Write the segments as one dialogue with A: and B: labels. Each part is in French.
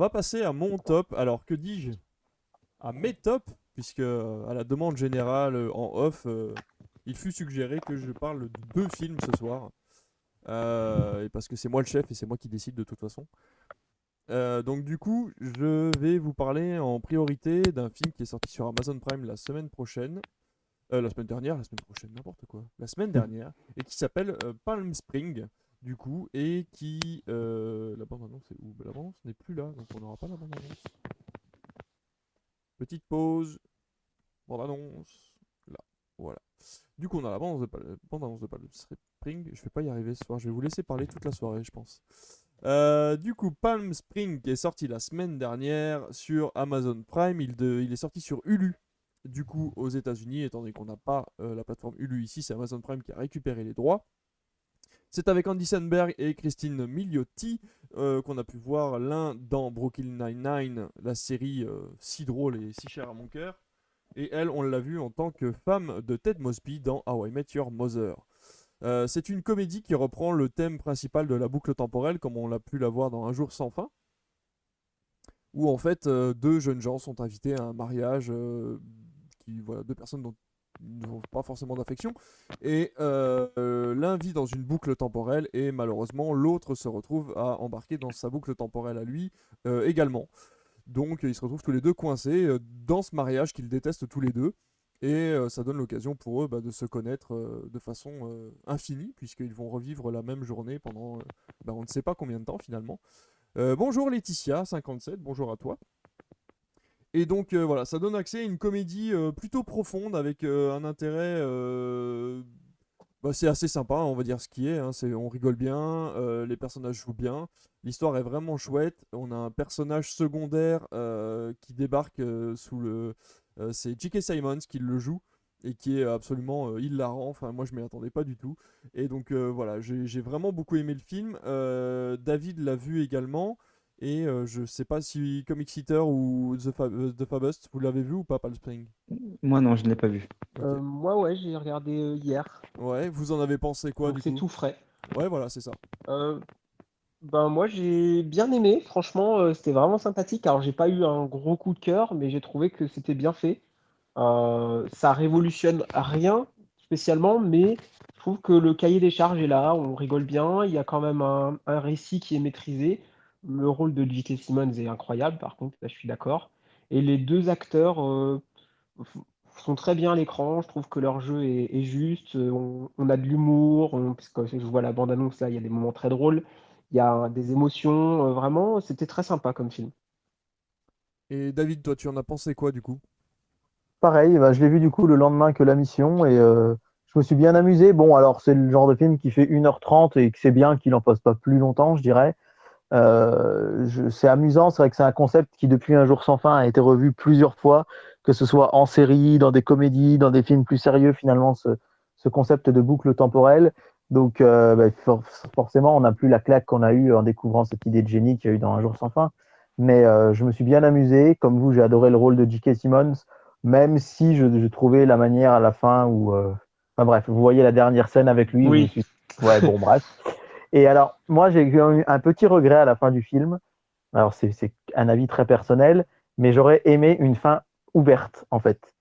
A: va passer à mon top. Alors, que dis-je? À mes tops, puisque à la demande générale en off, il fut suggéré que je parle de deux films ce soir. Et parce que c'est moi le chef et c'est moi qui décide de toute façon. Donc du coup, je vais vous parler en priorité d'un film qui est sorti sur Amazon Prime la semaine prochaine. La semaine dernière, la semaine prochaine, n'importe quoi. La semaine dernière. Et qui s'appelle Palm Spring, du coup. Et qui... la bande-annonce est où? La bande-annonce n'est plus là, donc on n'aura pas la bande-annonce. Petite pause. Bande-annonce. Là. Voilà. Du coup, on a la bande-annonce de Palm Spring. Je vais pas y arriver ce soir. Je vais vous laisser parler toute la soirée, je pense. Du coup, Palm Spring est sorti la semaine dernière sur Amazon Prime. Il est sorti sur Hulu. Du coup, aux États-Unis, étant donné qu'on n'a pas la plateforme Hulu ici, c'est Amazon Prime qui a récupéré les droits. C'est avec Andy Samberg et Christine Milioti qu'on a pu voir l'un dans Brooklyn Nine-Nine, la série si drôle et si chère à mon cœur. Et elle, on l'a vue en tant que femme de Ted Mosby dans How I Met Your Mother. C'est une comédie qui reprend le thème principal de la boucle temporelle, comme on l'a pu la voir dans Un jour sans fin, où en fait deux jeunes gens sont invités à un mariage, voilà, deux personnes dont ils n'ont pas forcément d'affection, et l'un vit dans une boucle temporelle, et malheureusement l'autre se retrouve à embarquer dans sa boucle temporelle à lui également. Donc ils se retrouvent tous les deux coincés dans ce mariage qu'ils détestent tous les deux. Et ça donne l'occasion pour eux de se connaître de façon infinie, puisqu'ils vont revivre la même journée pendant on ne sait pas combien de temps finalement. Bonjour Laetitia, 57, bonjour à toi. Et donc voilà, ça donne accès à une comédie plutôt profonde avec un intérêt. C'est assez sympa, on va dire ce qui est, hein. On rigole bien, les personnages jouent bien, l'histoire est vraiment chouette. On a un personnage secondaire qui débarque c'est J.K. Simmons qui le joue et qui est absolument hilarant. Enfin, moi je m'y attendais pas du tout. Et donc voilà, j'ai vraiment beaucoup aimé le film. David l'a vu également. Et je sais pas si Comic Eater ou The Fabust, vous l'avez vu ou pas, Palm Spring?
B: Moi, non, je ne l'ai pas vu.
A: Ok.
C: Moi, ouais, j'ai regardé hier,
A: Ouais, vous en avez pensé quoi
C: donc
A: du
C: c'est
A: coup?
C: tout frais.
A: Ouais, voilà, c'est ça.
C: Euh, moi, j'ai bien aimé, franchement, c'était vraiment sympathique. Alors, j'ai pas eu un gros coup de cœur, mais j'ai trouvé que c'était bien fait. Ça révolutionne rien spécialement, mais je trouve que le cahier des charges est là, on rigole bien, il y a quand même un récit qui est maîtrisé. Le rôle de J.K. Simmons est incroyable, par contre, là, je suis d'accord. Et les deux acteurs f- sont très bien à l'écran. Je trouve que leur jeu est juste. On a de l'humour. Parce que je vois la bande-annonce là, il y a des moments très drôles. Il y a des émotions. Vraiment, c'était très sympa comme film.
A: Et David, toi, tu en as pensé quoi du coup?
D: Pareil, bah, je l'ai vu du coup le lendemain que la mission et je me suis bien amusé. Bon, alors c'est le genre de film qui fait 1h30 et que c'est bien qu'il en passe pas plus longtemps, je dirais. C'est amusant, c'est vrai que c'est un concept qui depuis Un jour sans fin a été revu plusieurs fois, que ce soit en série, dans des comédies, dans des films plus sérieux finalement, ce concept de boucle temporelle. Donc forcément, on n'a plus la claque qu'on a eue en découvrant cette idée de génie qu'il y a eu dans Un jour sans fin. Mais je me suis bien amusé. Comme vous, j'ai adoré le rôle de J.K. Simmons, même si je trouvais la manière à la fin où... Enfin bref, vous voyez la dernière scène avec lui, je me
C: Oui.
D: suis... Ouais, bon, bref. Et alors, moi, j'ai eu un petit regret à la fin du film. Alors, c'est un avis très personnel, mais j'aurais aimé une fin ouverte, en fait.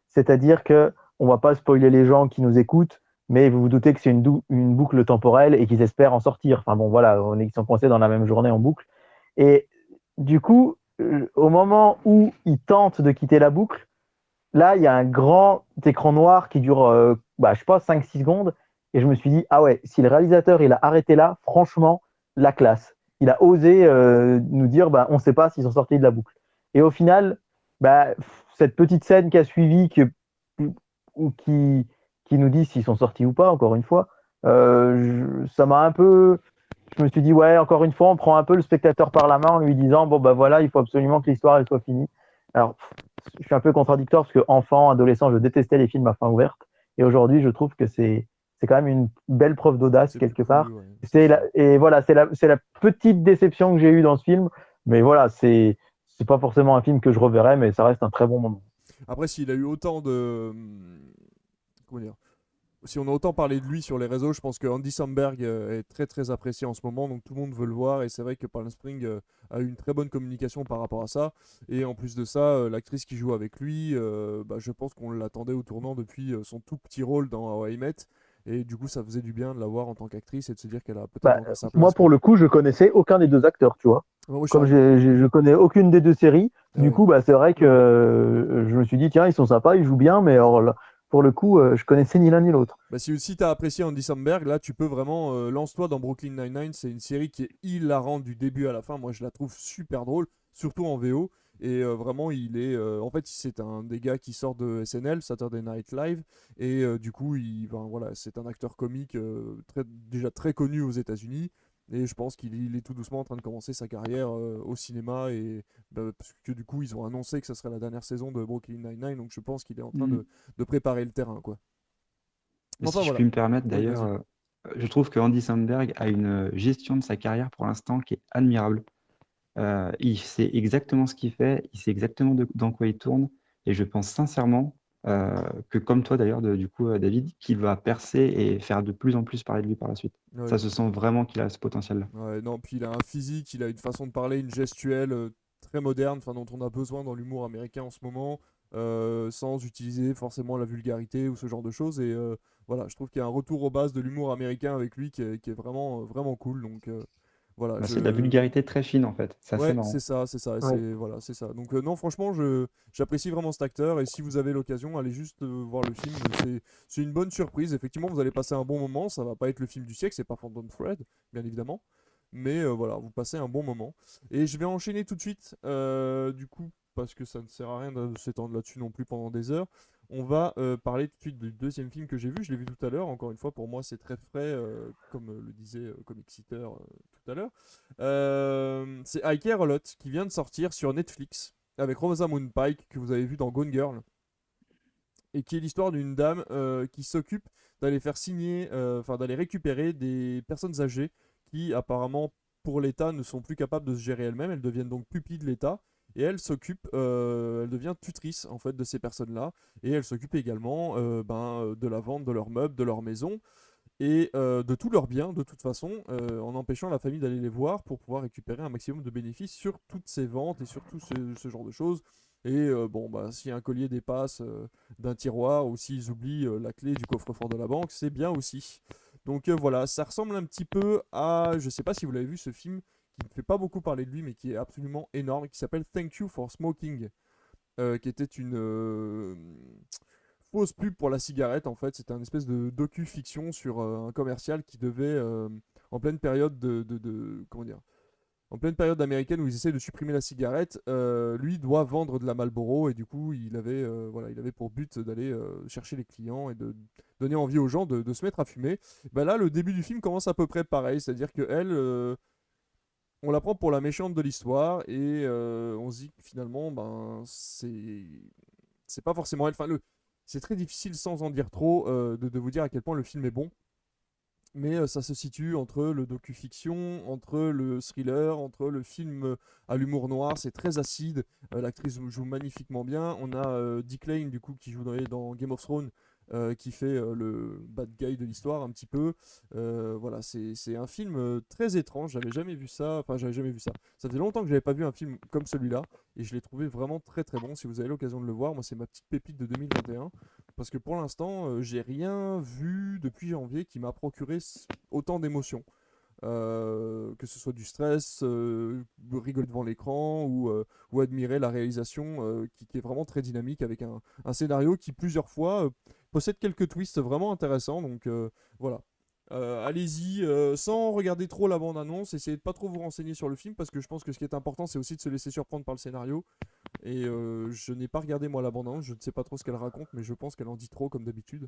D: C'est-à-dire que on va pas spoiler les gens qui nous écoutent, mais vous vous doutez que c'est une boucle temporelle et qu'ils espèrent en sortir. Enfin bon, voilà, ils sont coincés dans la même journée en boucle. Et du coup, au moment où ils tentent de quitter la boucle, là, il y a un grand écran noir qui dure, je sais pas, 5-6 secondes. Et je me suis dit, ah ouais, si le réalisateur il a arrêté là, franchement, la classe. Il a osé nous dire, bah, on ne sait pas s'ils sont sortis de la boucle. Et au final, cette petite scène qui a suivi, ou qui nous dit s'ils sont sortis ou pas, encore une fois, ça m'a un peu. Je me suis dit, ouais, encore une fois, on prend un peu le spectateur par la main en lui disant, bon, bah voilà, il faut absolument que l'histoire elle soit finie. Alors, je suis un peu contradictoire parce que enfant, adolescent, je détestais les films à fin ouverte. Et aujourd'hui, je trouve que c'est quand même une belle preuve d'audace
A: C'est plus
D: quelque
A: cool,
D: part.
A: ouais, c'est sûr.
D: Et voilà, c'est la petite déception que j'ai eue dans ce film. Mais voilà, c'est pas forcément un film que je reverrai, mais ça reste un très bon moment.
A: Après, s'il a eu autant de. Comment dire? si on a autant parlé de lui sur les réseaux, je pense que Andy Samberg est très très apprécié en ce moment, donc tout le monde veut le voir, et c'est vrai que Palm Springs a eu une très bonne communication par rapport à ça, et en plus de ça, l'actrice qui joue avec lui, bah, je pense qu'on l'attendait au tournant depuis son tout petit rôle dans How I Met, et du coup ça faisait du bien de la voir en tant qu'actrice et de se dire qu'elle a peut-être
D: Bah,
A: enfin sa
D: moi,
A: place,
D: pour
A: quoi.
D: le coup, je connaissais aucun des deux acteurs, tu vois.
A: Moi, je suis
D: Comme
A: arrivé.
D: je connais aucune des deux séries,
A: Ah
D: du
A: ouais.
D: coup, bah, c'est vrai que je me suis dit, tiens, ils sont sympas, ils jouent bien, mais alors, là, pour le coup, je connaissais ni l'un ni l'autre.
A: Bah, si tu as apprécié Andy Samberg, là tu peux vraiment lance-toi dans Brooklyn Nine-Nine. C'est une série qui est hilarante du début à la fin. Moi je la trouve super drôle, surtout en VO. Et vraiment, il est. En fait, c'est un des gars qui sort de SNL, Saturday Night Live. Et du coup, ben, voilà, c'est un acteur comique déjà très connu aux États-Unis. Et je pense qu'il est tout doucement en train de commencer sa carrière au cinéma. Et bah, parce que du coup, ils ont annoncé que ça serait la dernière saison de Brooklyn Nine-Nine. Donc je pense qu'il est en train
B: Mm.
A: de préparer le terrain, quoi.
B: Et
A: Enfin
B: si je
A: voilà.
B: puis me permettre
A: Oui,
B: d'ailleurs,
A: vas-y.
B: je trouve que Andy Samberg a une gestion de sa carrière pour l'instant qui est admirable. Il sait exactement ce qu'il fait, il sait exactement dans quoi il tourne, et je pense sincèrement que comme toi d'ailleurs, du coup, David, qu'il va percer et faire de plus en plus parler de lui par la suite. Ça
A: Ouais.
B: se sent vraiment qu'il a ce potentiel-là.
A: Ouais, non, puis il a un physique, il a une façon de parler, une gestuelle très moderne, enfin dont on a besoin dans l'humour américain en ce moment, sans utiliser forcément la vulgarité ou ce genre de choses. Et voilà, je trouve qu'il y a un retour aux bases de l'humour américain avec lui qui est vraiment, vraiment cool. Donc voilà,
B: Bah, c'est de la vulgarité très fine en fait, c'est assez
A: ouais,
B: marrant.
A: c'est ça,
C: Ouais.
A: voilà, c'est ça. Donc non, franchement, j'apprécie vraiment cet acteur et si vous avez l'occasion, allez juste voir le film. C'est une bonne surprise. Effectivement, vous allez passer un bon moment. Ça va pas être le film du siècle, c'est pas Phantom Thread, bien évidemment, mais voilà, vous passez un bon moment. Et je vais enchaîner tout de suite, du coup, parce que ça ne sert à rien de s'étendre là-dessus non plus pendant des heures. On va parler tout de suite du deuxième film que j'ai vu. Je l'ai vu tout à l'heure. Encore une fois, pour moi, c'est très frais, comme le disait Comic Seater tout à l'heure. C'est I Care a Lot qui vient de sortir sur Netflix avec Rosamund Pike que vous avez vu dans Gone Girl et qui est l'histoire d'une dame qui s'occupe d'aller faire signer, enfin d'aller récupérer des personnes âgées qui apparemment pour l'État ne sont plus capables de se gérer elles-mêmes. Elles deviennent donc pupilles de l'État et elle s'occupe, elle devient tutrice en fait de ces personnes-là et elle s'occupe également de la vente de leurs meubles, de leur maison et de tous leurs biens de toute façon, en empêchant la famille d'aller les voir pour pouvoir récupérer un maximum de bénéfices sur toutes ces ventes et sur tout ce genre de choses. Et bon, bah, si un collier dépasse d'un tiroir ou s'ils oublient la clé du coffre-fort de la banque, c'est bien aussi. Donc voilà, ça ressemble un petit peu à, je sais pas si vous l'avez vu, ce film qui ne fait pas beaucoup parler de lui, mais qui est absolument énorme, qui s'appelle Thank You for Smoking, qui était une fausse pub pour la cigarette en fait. C'était un espèce de docu-fiction sur un commercial qui devait, en pleine période comment dire, en pleine période américaine où ils essaient de supprimer la cigarette, lui doit vendre de la Marlboro et du coup voilà, il avait pour but d'aller chercher les clients et de donner envie aux gens de se mettre à fumer. Bah là, le début du film commence à peu près pareil, c'est-à-dire que elle, on la prend pour la méchante de l'histoire et on se dit que finalement, ben c'est pas forcément elle. Enfin, c'est très difficile sans en dire trop de vous dire à quel point le film est bon. Mais ça se situe entre le docu-fiction, entre le thriller, entre le film à l'humour noir. C'est très acide. L'actrice joue magnifiquement bien. On a Dick Lane, du coup, qui joue dans Game of Thrones, qui fait le bad guy de l'histoire un petit peu. Voilà, c'est un film très étrange. J'avais jamais vu ça. Enfin, j'avais jamais vu ça. Ça faisait longtemps que j'avais pas vu un film comme celui-là. Et je l'ai trouvé vraiment très très bon. Si vous avez l'occasion de le voir, moi, c'est ma petite pépite de 2021. Parce que pour l'instant, j'ai rien vu depuis janvier qui m'a procuré autant d'émotions. Que ce soit du stress, rigoler devant l'écran ou admirer la réalisation qui est vraiment très dynamique avec un scénario qui plusieurs fois possède quelques twists vraiment intéressants. Donc voilà. Allez-y sans regarder trop la bande-annonce, essayez de pas trop vous renseigner sur le film parce que je pense que ce qui est important c'est aussi de se laisser surprendre par le scénario et je n'ai pas regardé moi la bande-annonce, je ne sais pas trop ce qu'elle raconte mais je pense qu'elle en dit trop comme d'habitude.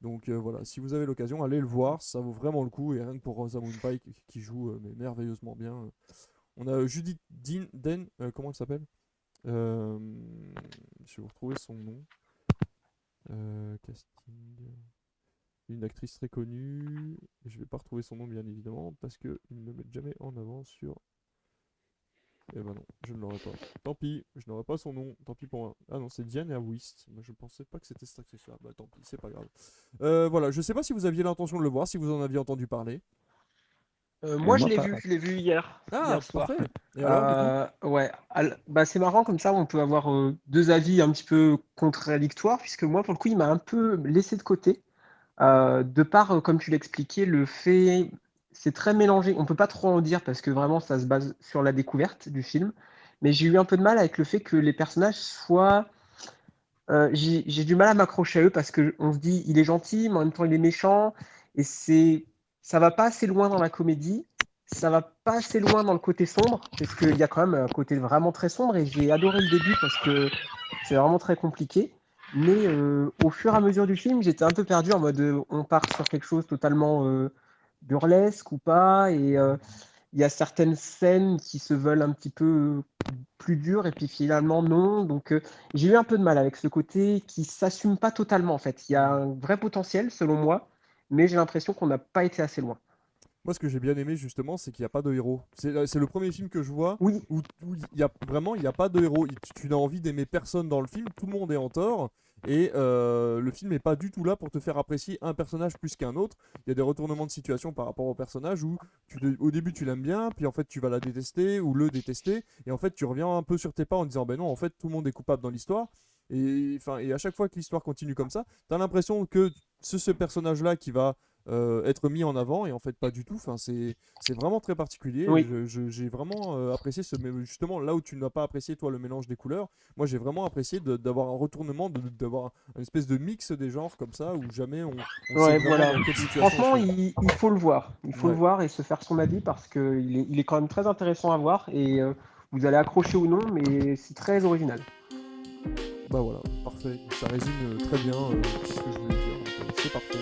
A: Donc voilà, si vous avez l'occasion, allez le voir, ça vaut vraiment le coup. Et rien que pour Rosamund Pike qui joue mais merveilleusement bien. On a Judith Den, comment elle s'appelle? Euh, je vais vous retrouver son nom. Casting. Une actrice très connue. Je vais pas retrouver son nom bien évidemment parce qu'ils ne le mettent jamais en avant sur Eh ben non, je ne l'aurais pas. Tant pis, je n'aurais pas son nom. Tant pis pour moi. Ah non, c'est Diane et Awist. Moi, je pensais pas que c'était cette actrice-là. Bah tant pis, c'est pas grave. Voilà, je sais pas si vous aviez l'intention de le voir, si vous en aviez entendu parler.
C: Moi,
B: Moi,
C: je l'ai vu hier
A: Ah,
C: soir.
A: parfait. Et alors, du coup?
C: Ouais, bah, c'est marrant comme ça, on peut avoir deux avis un petit peu contradictoires, puisque moi, pour le coup, il m'a un peu laissé de côté. De par, comme tu l'expliquais, le fait, c'est très mélangé. On peut pas trop en dire parce que vraiment, ça se base sur la découverte du film. Mais j'ai eu un peu de mal avec le fait que les personnages soient. J'ai du mal à m'accrocher à eux parce que on se dit, il est gentil, mais en même temps, il est méchant. Et ça va pas assez loin dans la comédie. Ça va pas assez loin dans le côté sombre, parce qu'il y a quand même un côté vraiment très sombre. Et j'ai adoré le début parce que c'est vraiment très compliqué. Mais au fur et à mesure du film, j'étais un peu perdu en mode on part sur quelque chose totalement burlesque ou pas. Et il y a certaines scènes qui se veulent un petit peu plus dures et puis finalement non. Donc j'ai eu un peu de mal avec ce côté qui s'assume pas totalement en fait. Il y a un vrai potentiel selon moi, mais j'ai l'impression qu'on n'a pas été assez loin.
A: Moi, ce que j'ai bien aimé justement, c'est qu'il n'y a pas de héros. C'est le premier film que je vois
C: Oui,
A: où il y a vraiment il n'y a pas de héros. Tu n'as envie d'aimer personne dans le film, tout le monde est en tort. Et le film n'est pas du tout là pour te faire apprécier un personnage plus qu'un autre. Il y a des retournements de situation par rapport au personnage où au début tu l'aimes bien, puis en fait tu vas la détester ou le détester. Et en fait tu reviens un peu sur tes pas en disant ben non, en fait tout le monde est coupable dans l'histoire. Et à chaque fois que l'histoire continue comme ça, tu as l'impression que c'est ce personnage-là qui va être mis en avant et en fait pas du tout. Enfin, c'est vraiment très particulier.
C: oui.
A: J'ai vraiment apprécié mais justement là où tu n'as pas apprécié toi le mélange des couleurs. Moi j'ai vraiment apprécié d'avoir un retournement, d'avoir une espèce de mix des genres comme ça où jamais on sait
C: Ouais,
A: vraiment
C: voilà.
A: dans quelle situation
C: Franchement,
A: on se met.
C: il faut le voir. Il faut le
A: Ouais,
C: voir et se faire son avis parce il est quand même très intéressant à voir et vous allez accrocher ou non, mais c'est très original.
A: bah voilà, parfait. Ça résume très bien ce que je voulais dire. Donc, c'est parfait.